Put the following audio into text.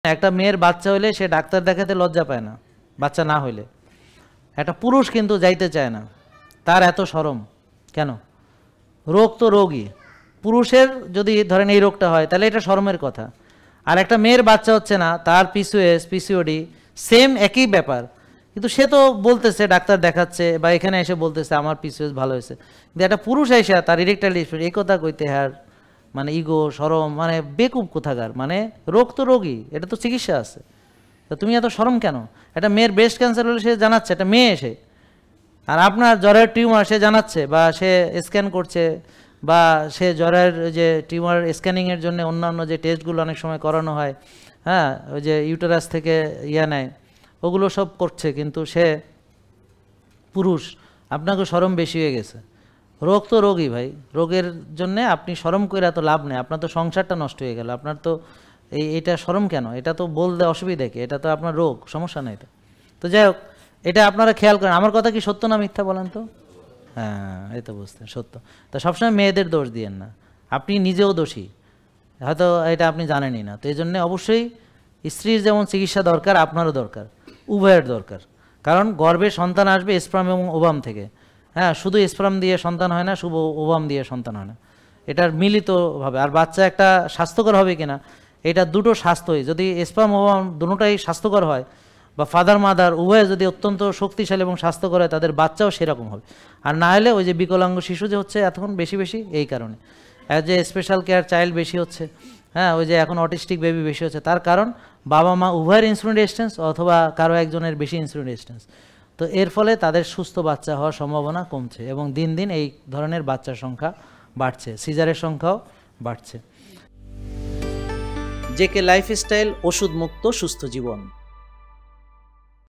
একটা মেয়ের বাচ্চা হইলে সে ডাক্তার দেখাতে লজ্জা পায় না, বাচ্চা না হইলে। একটা পুরুষ কিন্তু যাইতে চায় না, তার এত শরম কেন? রোগ তো রোগই, পুরুষের যদি ধরেন এই রোগটা হয় তাহলে এটা শরমের কথা। আর একটা মেয়ের বাচ্চা হচ্ছে না, তার পিসিওএস পিসিওডি সেম একই ব্যাপার, কিন্তু সে তো বলতেছে ডাক্তার দেখাচ্ছে বা এখানে এসে বলতেছে আমার পিসিওএস ভালো হয়েছে। কিন্তু একটা পুরুষ এসে তার ইরেকটাইল ডিসফিউশন এই কথা কইতে হার মানে ইগো শরম, মানে বেকুব কোথাকার। মানে রোগ তো রোগই, এটা তো চিকিৎসা আছে, তো তুমি এত শরম কেন? একটা মেয়ের ব্রেস্ট ক্যান্সার হলে সে জানাচ্ছে, একটা মেয়ে এসে। আর আপনার জ্বরের টিউমার সে জানাচ্ছে বা সে স্ক্যান করছে, বা সে জ্বরের যে টিউমার স্ক্যানিংয়ের জন্য অন্যান্য যে টেস্টগুলো অনেক সময় করানো হয়, হ্যাঁ, ওই যে ইউটেরাস থেকে নেয়, ওগুলো সব করছে, কিন্তু সে পুরুষ। আপনাকে শরম বেশি হয়ে গেছে। রোগ তো রোগই ভাই, রোগের জন্যে আপনি শরম করে এত লাভ নেই, আপনার তো সংসারটা নষ্ট হয়ে গেল। আপনার তো এটা শরম কেন? এটা তো বলতে অসুবিধা কি? এটা তো আপনার রোগ, সমস্যা নেই এটা। তো যাই হোক, এটা আপনারা খেয়াল করেন। আমার কথা কি সত্য না মিথ্যা বলেন তো? হ্যাঁ, এই তো বুঝতেন সত্য। তো সবসময় মেয়েদের দোষ দিয়েন না, আপনি নিজেও দোষী, হয়তো এটা আপনি জানেনই না। তো এই জন্যে অবশ্যই স্ত্রীর যেমন চিকিৎসা দরকার, আপনারও দরকার, উভয়ের দরকার। কারণ গর্ভে সন্তান আসবে স্পার্ম এবং ওভাম থেকে। হ্যাঁ, শুধু স্পার্ম দিয়ে সন্তান হয় না, শুধু ওভাম দিয়ে সন্তান হয় না, এটার মিলিতভাবে। আর বাচ্চা একটা স্বাস্থ্যকর হবে কিনা, এটা দুটো স্বাস্থ্যই, যদি স্পার্ম ওভাম দুটোটাই স্বাস্থ্যকর হয়, বা ফাদার মাদার উভয়ে যদি অত্যন্ত শক্তিশালী এবং স্বাস্থ্যকর হয়, তাদের বাচ্চাও সেরকম হবে। আর না হলে ওই যে বিকলাঙ্গ শিশু যে হচ্ছে এখন বেশি বেশি, এই কারণে যে স্পেশাল কেয়ার চাইল্ড বেশি হচ্ছে, হ্যাঁ, ওই যে এখন অটিস্টিক বেবি বেশি হচ্ছে, তার কারণ বাবা মা উভয়ের ইনসুলিন রেজিস্ট্যান্স অথবা কারো একজনের বেশি ইনসুলিন রেজিস্ট্যান্স। তো এর ফলে তাদের সুস্থ বাচ্চা হওয়ার সম্ভাবনা কমছে, এবং দিন দিন এই ধরনের বাচ্চার সংখ্যা বাড়ছে, সিজারের সংখ্যাও বাড়ছে। জেকে লাইফস্টাইল, ওষুধ মুক্ত সুস্থ জীবন।